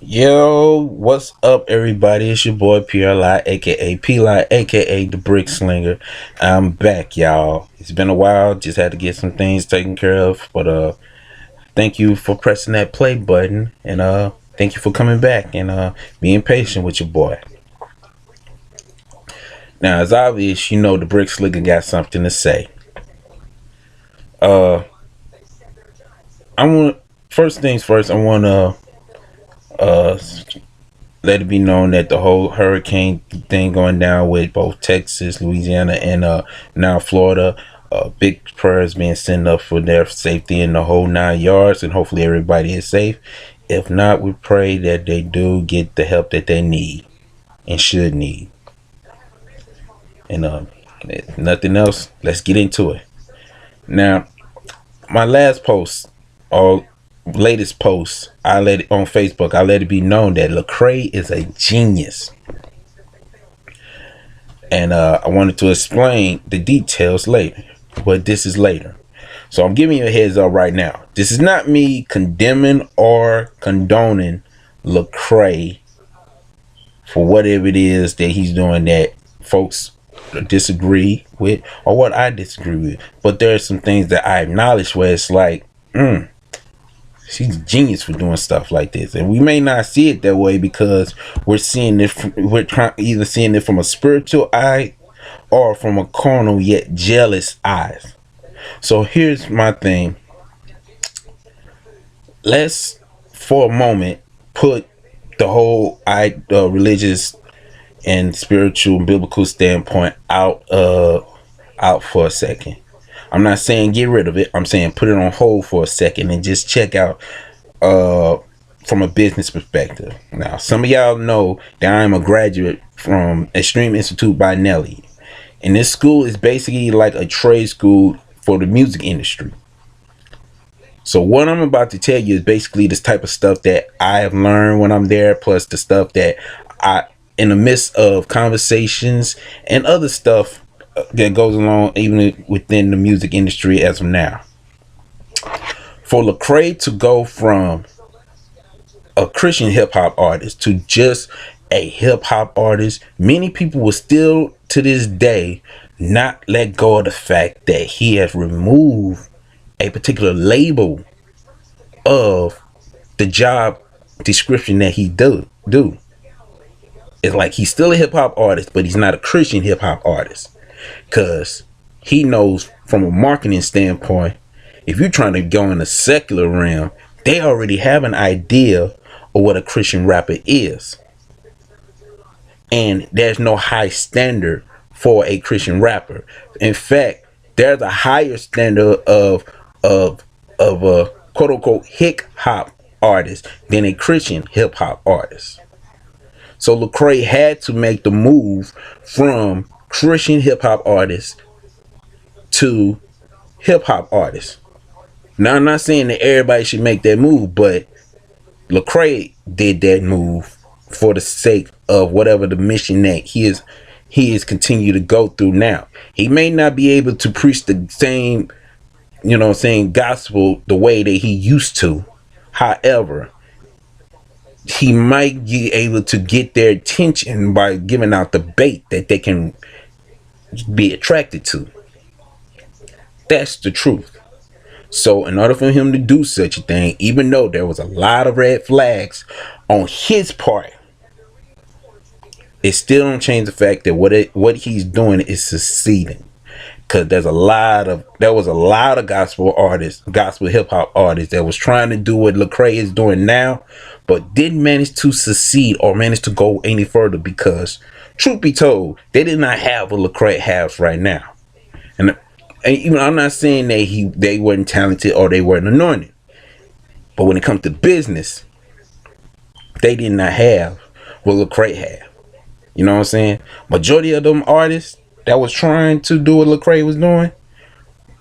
Yo, what's up, everybody? It's your boy PLI, aka Pli, aka the Brick Slinger. I'm back, y'all. It's been a while. Just had to get some things taken care of, but thank you for pressing that play button, and thank you for coming back and being patient with your boy. Now, it's obvious, the Brick Slinger got something to say. Uh, I want first things first. I want to uh let it be known that the whole hurricane thing going down with both Texas, Louisiana, and now Florida, big prayers being sent up for their safety in the whole 9 yards, and hopefully everybody is safe. If not, we pray that they do get the help that they need and should need. And if nothing else, let's get into it. Now, my last post, or latest post, I let it on Facebook. I let it be known that LeCrae is a genius, and I wanted to explain the details later, but this is later. So I'm giving you a heads up right now. This is not me condemning or condoning LeCrae for whatever it is that he's doing that folks disagree with, or what I disagree with. But there are some things that I acknowledge where it's like, she's a genius for doing stuff like this, and we may not see it that way because we're seeing it. Either seeing it from a spiritual eye or from a carnal yet jealous eyes. So here's my thing. Let's, for a moment, put the whole religious and spiritual and biblical standpoint out for a second. I'm not saying get rid of it. I'm saying put it on hold for a second and just check out uh from a business perspective. Now, some of y'all know that I'm a graduate from Extreme Institute by Nelly. And this school is basically like a trade school for the music industry. So what I'm about to tell you is basically this type of stuff that I have learned when I'm there, plus the stuff that I, in the midst of conversations and other stuff that goes along even within the music industry as of now. For LeCrae to go from a Christian hip hop artist to just a hip hop artist, many people will still to this day not let go of the fact that he has removed a particular label of the job description that he do. It's like he's still a hip hop artist, but he's not a Christian hip hop artist, because he knows from a marketing standpoint, if you're trying to go in the secular realm, they already have an idea of what a Christian rapper is, and there's no high standard for a Christian rapper. In fact, there's a higher standard of a quote unquote hip hop artist than a Christian hip hop artist. So LeCrae had to make the move from Christian hip hop artist to hip hop artist. Now, I'm not saying that everybody should make that move, but LeCrae did that move for the sake of whatever the mission that he is continue to go through now. He may not be able to preach the same, gospel the way that he used to. However, he might be able to get their attention by giving out the bait that they can be attracted to. That's the truth. So in order for him to do such a thing, even though there was a lot of red flags on his part, it still don't change the fact that what he's doing is succeeding. Because there was a lot of gospel artists, gospel hip hop artists that was trying to do what LeCrae is doing now, but didn't manage to succeed or manage to go any further, because truth be told, they did not have what LeCrae has right now. And even I'm not saying that they weren't talented or they weren't anointed, but when it comes to business, they did not have what LeCrae had. You know what I'm saying? Majority of them artists that was trying to do what LeCrae was doing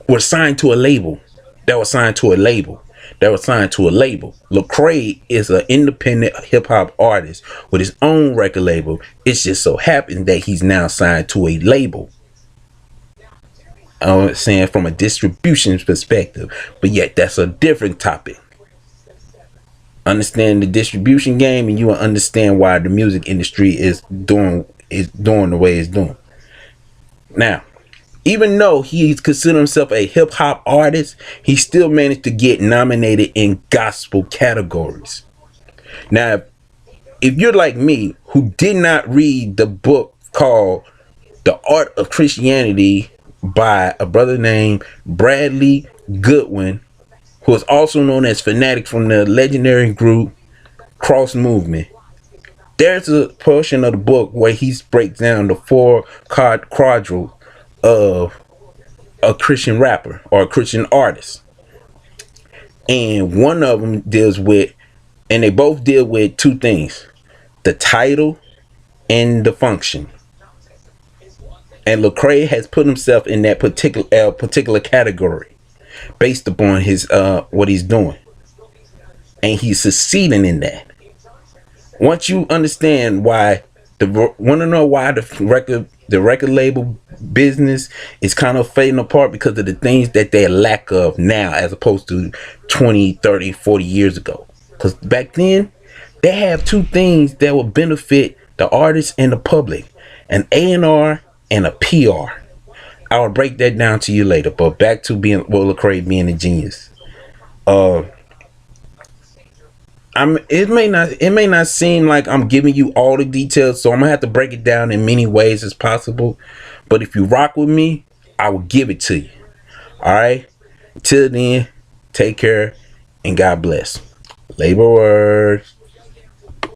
were signed to a label. That was signed to a label. That was signed to a label. LeCrae is an independent hip hop artist with his own record label. It's just so happened that he's now signed to a label. I'm saying from a distribution perspective, but yet that's a different topic. understand the distribution game, and you will understand why the music industry is doing the way it's doing. Now, even though he considered himself a hip hop artist, he still managed to get nominated in gospel categories. Now, if you're like me, who did not read the book called The Art of Christianity by a brother named Bradley Goodwin, who is also known as Fanatic from the legendary group Cross Movement, there's a portion of the book where he breaks down the four quadrants of a Christian rapper or a Christian artist. And one of them deals with, and they both deal with two things: the title and the function. And LeCrae has put himself in that particular category based upon his what he's doing, and he's succeeding in that. Once you understand why, want to know why the record label business is kind of fading apart, because of the things that they lack of now as opposed to 20, 30, 40 years ago. Because back then they have two things that will benefit the artist and the public: an A&R and a PR. I will break that down to you later, but back to being, well, LeCrae being a genius. uh it may not seem like I'm giving you all the details, so I'm gonna have to break it down in many ways as possible. But if you rock with me, I will give it to you. All right. Till then, take care and God bless. Labor words.